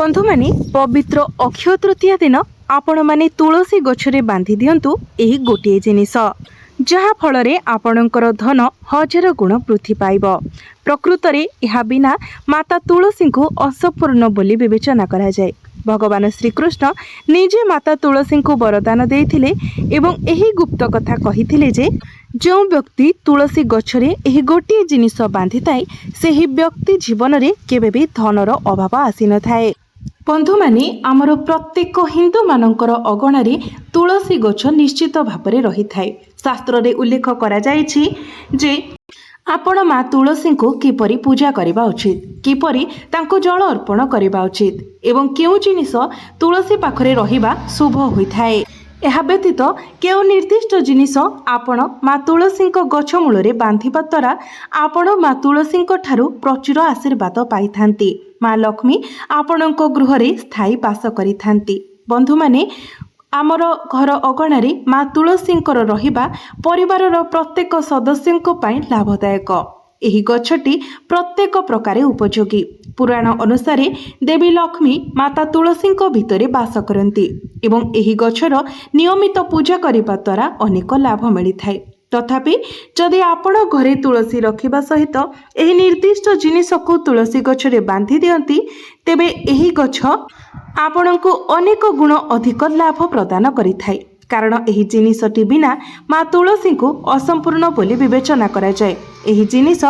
बंधु माने पवित्र अक्षय तृतीया दिन आपण माने तुलसी गछरे बांधी दियंतु एही गोटे जिनिस जहा फल आपणकर धन हजार गुण वृद्धि पाइब। प्रकृत रे यह बिना माता तुलसी को असंपूर्ण बोली विवेचना करा जाए। भगवान श्रीकृष्ण निजे माता तुलसी को वरदान देइथिले एवं एही गुप्त कथा कहिथिले जे जो व्यक्ति तुलसी गछरे एही गोटे जिनिस बांधि थाए सेही व्यक्ति जीवन रे केबे भी धनर अभाव आसी न थाए। बंधु माने आमर प्रत्येक हिंदू मानकर अगणारे तुलसी गछ निश्चित भावरे रही थाए। शास्त्र रे उल्लेख करा जायछि जे आपण माँ तुलसी को किपरि पूजा करबा उचित, किपरि तांको जल अर्पण करबा उचित एवं केउ जिनिस तुलसी पाखरे रहिबा शुभ होइथाए। यह व्यतीत केउ निर्दिष्ट जिनिस आपण माँ तुलसी गछ मूल बांधिबा द्वारा आपण माँ तुलसी ठारू प्रचुर आशीर्वाद पाइथांती। माँ लक्ष्मी आपण गृह स्थायी बास करिथांती। बंधु माने आमर घर अगणारे माँ तुलसी रहिबा परिवारर प्रत्येक सदस्यों पई लाभदायक। एही गछटी प्रत्येक प्रकार उपयोगी। पुराण अनुसारे देवी लक्ष्मी माता तुलसी भितरे बास करती एवं एही गछर नियमित पूजा करने द्वारा अनेक लाभ मिलता है। तथापि जदि आपण घरे तुलसी रखिबा सहित एही निर्दिष्ट जिनिस को तुलसी गछरे बांधि दियंती तेबे एही गछ आपणको अनेक गुण अधिक लाभ प्रदान करिथाए। कारण एही जिनिसटी बिना माँ तुलसी को असंपूर्ण बोली विवेचना करा जाए। एही जिनिस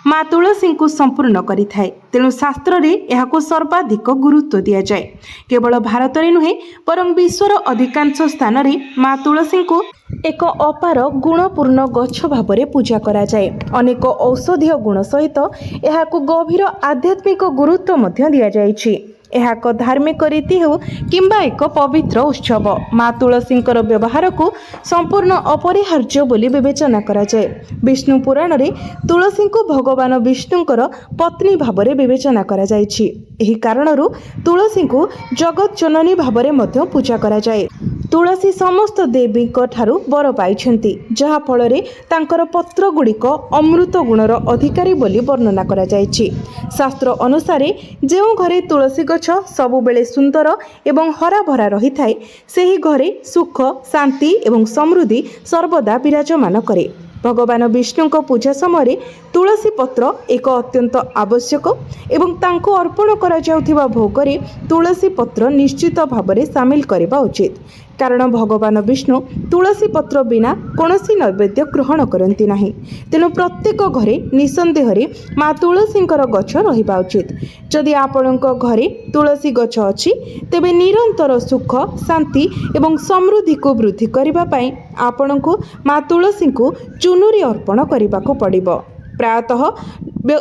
माँ तुलसी को संपूर्ण करिथाए। तेणु शास्त्र रे एहाको सर्वाधिक गुरुत्व दिया जाए। केवल भारत रे नुहे बरं विश्वर अधिकांश स्थान रे माँ तुलसी को एक अपार गुणपूर्ण गछ भावरे पूजा करा जाए। अनेक औषधीय गुण सहित एहाको गभीर आध्यात्मिक गुरुत्व मध्य दिया जाइछि। यह एक धार्मिक रीति हो किंबा एक पवित्र उत्सव माँ तुलसी व्यवहार को संपूर्ण अपरिहार्य बोली विवेचना करा जाए। विष्णु पुराण रे तुलसी को भगवान विष्णुंकर पत्नी भावरे विवेचना करा जाइछि। एही कारणरू तुलसी को जगत जननी भावरे मध्य पूजा करा जाए। तुलसी समस्त देवी ठारू बर पाइछन्ति जहा फल रे तांकर पत्र गुड़िक अमृत गुणर अधिकारी बोली वर्णना करा जाइछि। शास्त्र अनुसारे जो घरे तुलसी गछ सबु बेले सुंदर एवं हरा भरा रही थाए सेही घरे सुख शांति एवं समृद्धि सर्वदा विराजमान करे। भगवान विष्णु को पूजा समय तुलसी पत्र एक अत्यंत आवश्यक एवं तांको अर्पण करा जाउथिबा भोगरे तुलसी पत्र निश्चित भावरे सामिल करबा उचित। कारण भगवान विष्णु तुलसी पत्र बिना कौनसी नैवेद्य ग्रहण करती नहीं। तेणु प्रत्येक घरे निसंदेह माँ तुलसी गछ रहिबा उचित। जदि आपण घरे तुलसी गछ अछि तेबे निरंतर सुख शांति एवं समृद्धि को वृद्धि करबा पई आपण को माँ तुलसी को चुनुरी अर्पण करबा को पड़िबो। प्रायतः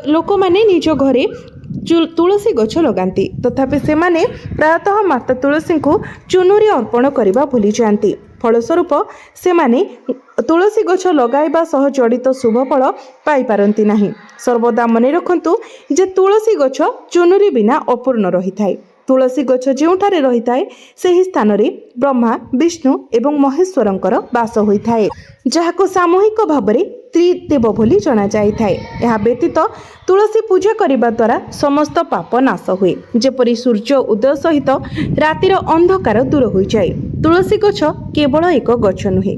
लोक माने निज घरे तुलसी गछ लगाती तथापि सेमाने प्रायतः माता तुलसी को चुनुरी अर्पण करबा भूली जाती। फलस्वरूप सेमाने तुलसी गछ लगाइबा सह जड़ित शुभ फल पाई पारंती नहीं। सर्वदा मन रखंतु जे तुलसी गछ चुनुरी बिना अपूर्ण रही थाए। तुलसी गछ जोठारे रही थाए सेही स्थान रे ब्रह्मा विष्णु एवं महेश्वरंकर वास होइथाए जहाको सामूहिक भावरे त्रिदेव बोली जना जाई थाए। यह व्यतीत तुलसी पूजा करने द्वारा समस्त पाप नाश हुए। जेपरि सूर्य उदय सहित रातिर अंधकार दूर हो जाए। तुलसी गछ केवल एक गछ नुहे,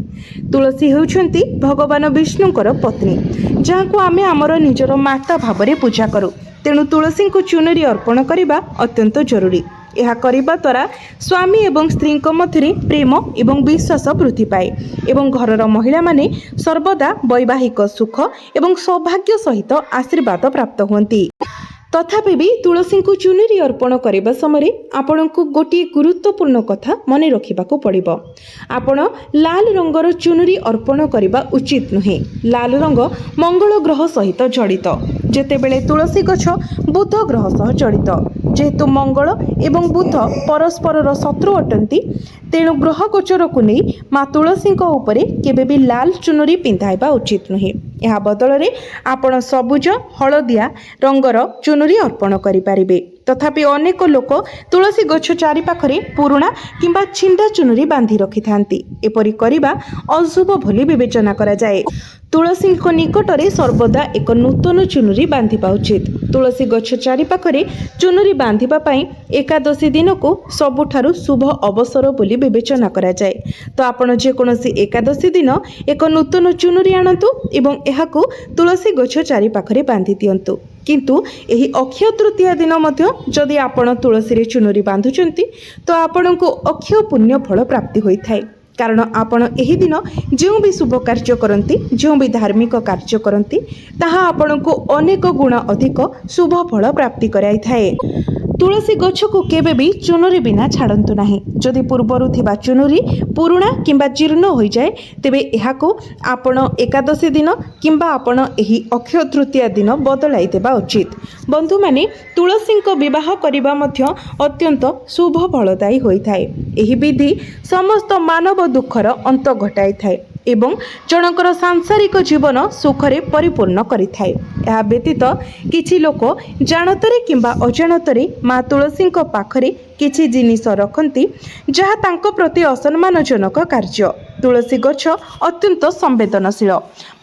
तुलसी हेउछंती भगवान विष्णुंकर पत्नी जहाको आमे आमर निजर माता भावरे पूजा करू। तेणु तुलसी को चुनरी अर्पण करबा अत्यंत जरूरी। यह करबा द्वारा स्वामी एवं स्त्री मध्य प्रेम एवं विश्वास वृद्धि पाए एवं घरर महिला माने सर्वदा वैवाहिक सुख एवं सौभाग्य सहित आशीर्वाद प्राप्त होती। तथापि भी तुलसी को चुनरी अर्पण करने समय आपण को गोटे गुरुत्वपूर्ण कथा मन रखा पड़ो। आपण लाल रंगर चुनरी अर्पण करने उचित नुहे। लाल रंग मंगल ग्रह सहित जड़ित। जेतेबेले तुलसी गछ बुध ग्रह सह जड़ित। जेहेतु मंगल एवं बुध परस्पर शत्रु अटंती तेणु ग्रह गोचर को नहीं माँ तुलसी उपरे केबे भी लाल चुनरी पिंधाइबा उचित नुहे। यह बदल में आपण सबुज हलदिया रंगर चुनरी अर्पण करिपारिबे। तथापि अनेक लोक तुलसी गछ चारि पाखरे पुरुणा किंबा छिंडा चुनुरी बांधी रखिथांती। एपरि करिबा अशुभ भली विवेचना करा जाए। तुलसी निकटरे सर्वदा एक नूतन चुनुरी बांधिबा उचित। तुलसी गछ चारि पाखरे चुनुरी बांधिबा पई एकादशी दिन को सबुठारु शुभ अवसर बोली विवेचना करा जाए। तो आपण जे कोनोसी एकादशी दिन एक नूतन चुनुरी आनतु एवं एहाकू तुलसी गछ चारि पाखरे बांधि दियंतु। किंतु एही अक्षय तृतीया दिन मध्य जदि आपण तुलसी रे चुनुरी बांधुचंती तो आपणको अक्षय पुण्य फल प्राप्ति होई थाए। कारण आपण एही दिन जो भी शुभ कार्य करती जो भी धार्मिक कार्य करती ताहा आपणको अनेक गुण अधिक शुभ फल प्राप्ति कराई थाए। तुलसी गछ को केबे भी चुनुरी बिना छाड़ंतु नाही। जदि पूर्वरु थिबा चुनुरी पुरुणा किंबा जीर्ण होई जाए तेबे एहाको आपण एकादशी दिन किंबा आपण एही अक्षय तृतीया दिन बदलाई देबा उचित। बंधु माने तुलसी को विवाह करिबा मध्य अत्यंत शुभ फलदायी होई थाए। एही विधि समस्त मानव दुखर अंत घटाई थाए एवं जनकर सांसारिक जीवन सुखरे परिपूर्ण करि थाए। यह व्यतीत किछि लोक जानतरे किंबा अजाणतरे माँ तुलसी पाखरे किछि जिनिस रखती जहाँ तांको प्रति असम्मानजनक कार्य। तुलसी गछ अत्यंत संवेदनशील।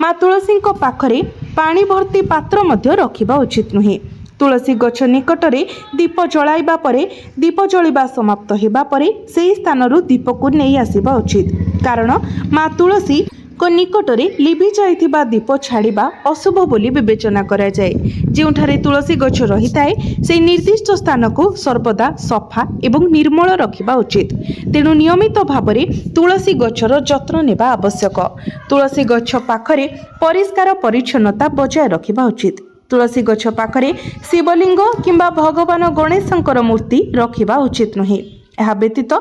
माँ तुलसी पाखरे पानी भर्ती पात्र मध्य रखिबा उचित नुहे। तुलसी गछ निकटरे दीप जलाइबा परे दीप जलिबा समाप्त हेबा परे सेही स्थानरु दीप को नहीं आसिबा उचित। कारण माँ तुलसी को निकटरे लिभि जाइथिबा दीप छाड़िबा अशुभ बोली विवेचना करा जाए। जोंठारे तुलसी गछ रही थाए से निर्दिष्ट स्थान को सर्वदा सफा एवं निर्मल रखिबा उचित। तेणु नियमित भावरे तुलसी गछर जत्न नेबा आवश्यक। तुलसी गछ पाखरे परिष्कार परिच्छन्नता बजाय रखिबा उचित। तुलसी गछ पाखरे शिवलिंग किंबा भगवान गणेशंकर मूर्ति रखिबा उचित नुहे। यह व्यतीत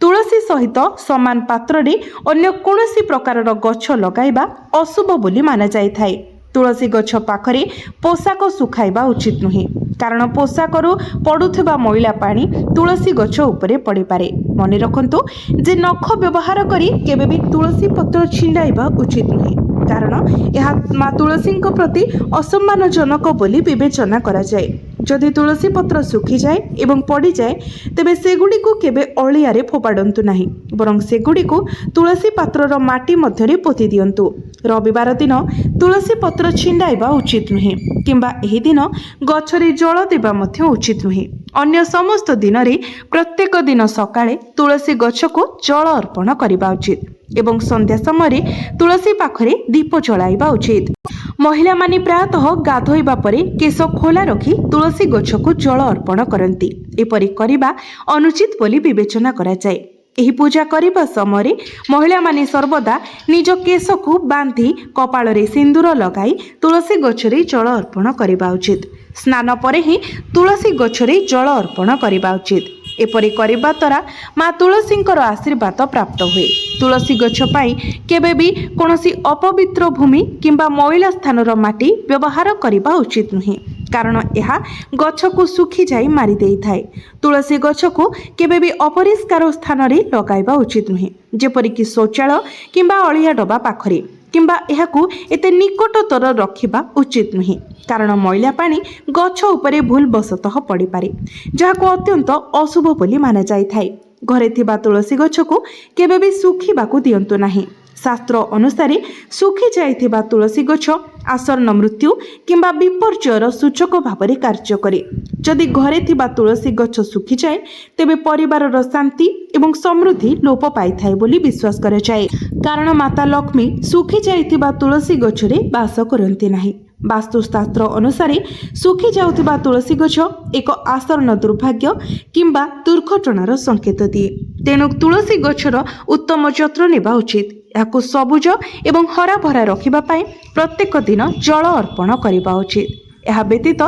तुलसी सहित समान पात्र रे अन्य कोनोसी प्रकार गछ लगाइबा अशुभ बोली माना जाय थाए। तुलसी गछ पाखरे पोशाक सुखाइबा उचित नुहे। कारण पोशाकरू पड़ुथिबा मैला पानी तुलसी गछ उपरे पड़ी पारे। मने रखंतु जे नख व्यवहार करी केबे भी तुलसी पत्र छिंडाइबा उचित नुहे। कारण यह माँ तुलसी प्रति असम्मानजनक बोली विवेचना करा जाए। जदि तुलसी पत्र सुखी जाए एवं पड़ी जाए तेबे सेगुड़ी को केबे अलियारे फोपाड़ंतु नाही बरं सेगुड़ी को तुलसी पात्रर माटी मध्यरे पोति दियंतु। रविवार दिन तुलसी पत्र छिंडाइबा उचित नुहे किंबा एही दिन गछरे जल देबा मध्य उचित नुहे। अन्य समस्त दिन रे प्रत्येक दिन सकाळे तुलसी गछ को जल अर्पण करिबा उचित एवं संध्या समय तुलसी पाखरे दीप जलाइबा उचित। महिला माने प्रातः गाधोइबा परे केश खोला रखी तुलसी गछ को जल अर्पण करती। एपरि करिबा अनुचित बोली विवेचना करा जाए। एही पूजा करिबा समय महिला माने सर्वदा निज केश को बांधी कपाल रे सिंदूर लगाई तुलसी गछरे जल अर्पण करिबा उचित। स्नान परे ही तुलसी गछरे जल अर्पण करिबा उचित। एपरि करिबा द्वारा माँ तुलसींकर आशीर्वाद प्राप्त हुए। तुलसी गछ पाई केबे भी कोनोसी अपवित्र भूमि किंबा मैला स्थानर माटी व्यवहार करिबा उचित नुहे। कारण यह गछ को सुखी जाई मारी देई थाए। तुलसी गछ को केबे भी अपरिष्कार स्थान रे लगाइबा उचित नुहे। जेपरि कि शौचालय किंबा अलिया डबा पाखरे किंबा एहाकू एते निकटतर रखिबा उचित नुहे। कारण मैला पानी गछ उपरे भूल बसतः पड़ी पारे जहाको अत्यंत अशुभ बोली माना जाय थाए। घरे थिबा तुलसी गछ को केबे भी सुखिबाकू दियंतु नाही। शास्त्र अनुसार सुखी जाइथिबा तुलसी गछ आसन्न मृत्यु किंबा विपर्ययर सूचक भाବରେ कार्य करे। जदि घरे थिबा तुलसी गछ सुखी जाए तेबे परिवारर शांति एवं समृद्धि लोप पाई थाए बोली विश्वास करा जाए। कारण माता लक्ष्मी सुखी जाइथिबा तुलसी गछरे वास करंती नाही। वास्तुशास्त्र अनुसार सुखी जाउथिबा तुलसी गछ एक आसन्न दुर्भाग्य किंबा दुर्घटनार संकेत दिए। तेणु तुलसी गछर उत्तम जत्न नेबा उचित। याकू सबुज एवं हरा भरा रखिबा पाई प्रत्येक दिन जल अर्पण करिबा उचित। यह व्यतीत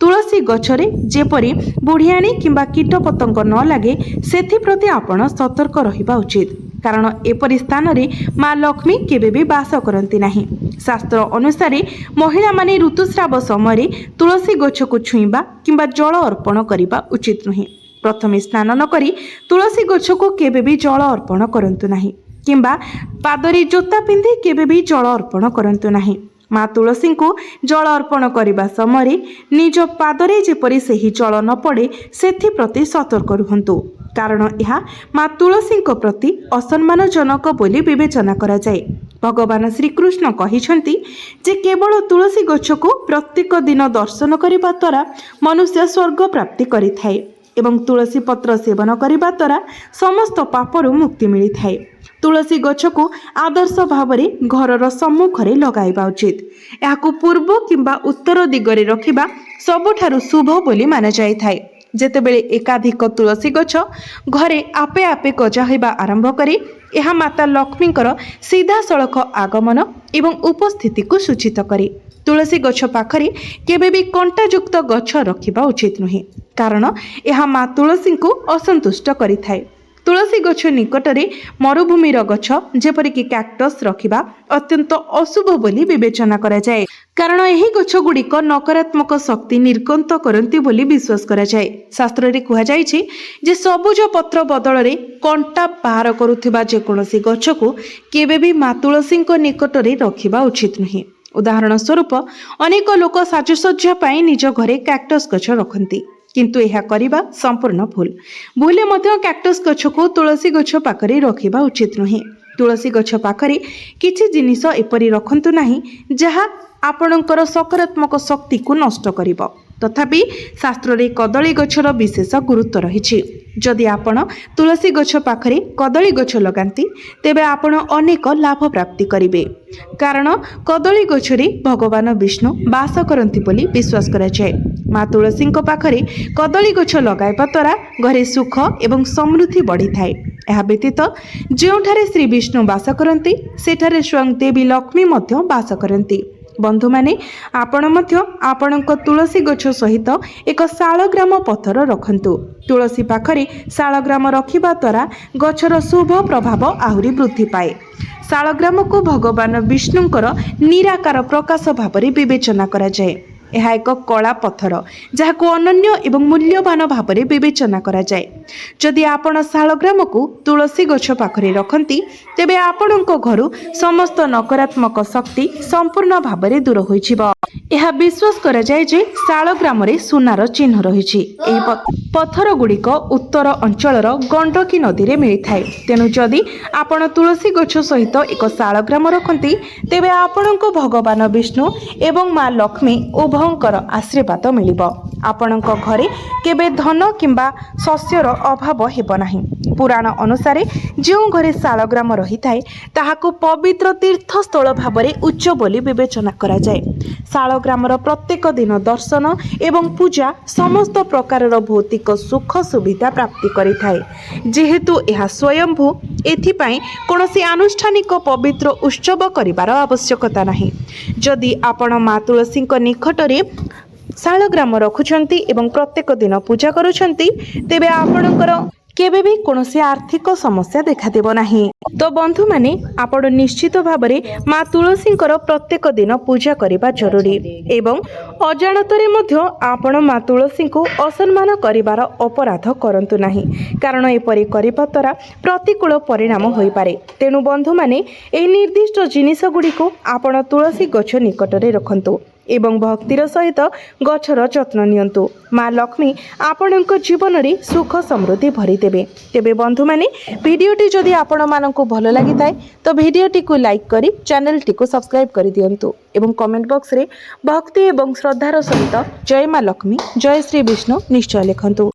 तुलसी गछरे जेपरि बुढ़ियाणी किंबा कीटपतंग न लागे सेथिप्रति आपण सतर्क रहिबा उचित। कारण एपरि स्थान रे माँ लक्ष्मी केबे भी वास करती नाही। शास्त्र अनुसार महिला माने ऋतुस्राव समय तुलसी गछ को छुईबा किंबा जल अर्पण करिबा उचित नुहे। प्रथमे स्नान न करी तुलसी गछ को केबे भी जल अर्पण करंतु नाही किंबा पादरी जोता पिंधि केबे भी जल अर्पण करंतु नाही। माँ तुलसी को जल अर्पण करने समय निज पादरे जेपरी सही जल न पड़े से सतर्क रुहंतु कारण यह माँ तुलसी प्रति असम्मानजनक बोली विवेचना करा जाए। भगवान श्रीकृष्ण कहिछंती जे केवल तुलसी गछ को प्रत्येक दिन दर्शन करने द्वारा मनुष्य स्वर्ग प्राप्ति करिथाए एवं तुलसी पत्र सेवन करने द्वारा समस्त पापरु मुक्ति मिलता है। तुलसी गछ को आदर्श भाव में घर सम्मुखें लगाइबा उचित। यहाकू पूर्व किंबा उत्तर दिगरे रखिबा सबुठारु शुभ बोली माना जाइथाए। जेतेबेले एकाधिक तुलसी गछ घरे आपे आपे गजा होइबा आरंभ करे यह माता लक्ष्मीकर सीधा सड़क आगमन एवं उपस्थिति को सूचित करे। तुलसी गछ पाखरे केबे भी कंटायुक्त गछ रखिबा उचित नुहे कारण यह माँ तुलसी को असंतुष्ट करिथाए। तुलसी गछ निकटरे मरुभूमिर गछ जेपरिक कैक्टस रखिबा अत्यंत अशुभ बोली विवेचना करा जाए कारण यही गछ गुड़िक नकारात्मक शक्ति निर्गत करती बोली विश्वास करा जाए। शास्त्र रे कहा जायछि जे सबुज पत्र बदल रे कंटा बाहर करुथिबा जेकोसी गछ को केबे भी माँ तुलसी निकटरे रखिबा उचित नुहे। उदाहरण स्वरूप अनेक लोक साजसज्जा पाई निज घरे कैक्टस गछ रखती किंतु यह करिबा संपूर्ण भूले मध्य कैक्टस गछ को तुलसी गछ पाखरे रखिबा उचित नुहे। तुलसी गछ पाखरे किछि जिनिस एपरि रखंतु नाही जहा आपणकर सकारात्मक शक्ति को नष्ट करिबो। तथापि शास्त्र रे कदली गछर विशेष गुरुत्व रहिछि। जदि आपण तुलसी गछ पाखरे कदली गछ लगांती तेबे आपण अनेक लाभ प्राप्ति करिवे कारण कदली गछरे भगवान विष्णु वास करंती बोली विश्वास करा जाए। माँ तुलसी पाखरे कदली गछ लगाइबा द्वारा घरे सुख एवं समृद्धि बढ़ी थाए। यह व्यतीत जोठारे श्री विष्णु वास करंती सेठारे स्वयं देवी लक्ष्मी मध्य वास करंती। बंधु माने आपण मध्य आपणक तुलसी गछ सहित एक शालग्राम पत्थर रखंतु। तुलसी पाखरे शालग्राम रखिबा द्वारा गछर शुभ प्रभाव आहुरी वृद्धि पाए। शालग्राम को भगवान विष्णुंकर निराकार प्रकाश भाव में विवेचना करा जाए। यह एक कला पत्थर जहां अनन्य एवं मूल्यवान भाव में विवेचना करा जाए। जदि आपण शालग्राम को तुलसी गछ पाखरे रखती तेबे आपणक घरु समस्त नकारात्मक शक्ति संपूर्ण भाव में दूर होइछिबो। यह विश्वास करा जाए जे शालग्राम रे सुनार चिन्ह रहिछि। एही पत्थर गुड़िक उत्तर अंचलर गंडकी नदी रे मिलिथाए। तेणु जदि आपण तुलसी गछ सहित एक शालग्राम रखती तेबे आपणक भगवान विष्णु एवं माँ लक्ष्मी उभयंकर आशीर्वाद मिलिबो। आपणक घरे केबे धन किंबा शस्यर अभाव हेबो नाही। पुराण अनुसार जो घरे शालग्राम रही थाए ताहाको पवित्र तीर्थस्थल भाव में उच्च बोली विवेचना करा जाए। शालग्रामर प्रत्येक दिन दर्शन एवं पूजा समस्त प्रकार भौतिक सुख सुविधा प्राप्ति करि थाए। जेहेतु यह स्वयंभू एथिपाई कौनसी आनुष्ठानिक पवित्र उत्सव करिवार आवश्यकता नाही। जदि आपण माँ तुलसी निकटरे शालग्राम रखुछंती एवं प्रत्येक दिन पूजा करुछंती तेबे आपणकर केबे भी कौनसी आर्थिक समस्या देखा देबो नाही। तो बंधु माने आपण निश्चित भाव में माँ तुलसी प्रत्येक दिन पूजा करबा जरूरी एवं अजाणतरे मध्य आपण माँ तुलसी को असम्मान करिवार अपराध करंतु नाही कारण एपरि करिबा द्वारा प्रतिकूल परिणाम होई पारे। तेणु बंधु माने एही निर्दिष्ट जिनिस गुडी को आपण तुलसी गछ निकटरे रखंतु एवं भक्तिर सहित गछर जत्न नियंतु। माँ लक्ष्मी आपणक जीवन में सुख समृद्धि भरी देबे। तेबे बंधु माने भिडियोटी जदि आपण मानकु भल लागि थाए तो भिडियोटी को लाइक करी चैनल टी को सब्सक्राइब करि दियंतु एवं कमेंट बॉक्स रे भक्ति एवं श्रद्धार सहित जय माँ लक्ष्मी जय श्री विष्णु निश्चय लिखंतु।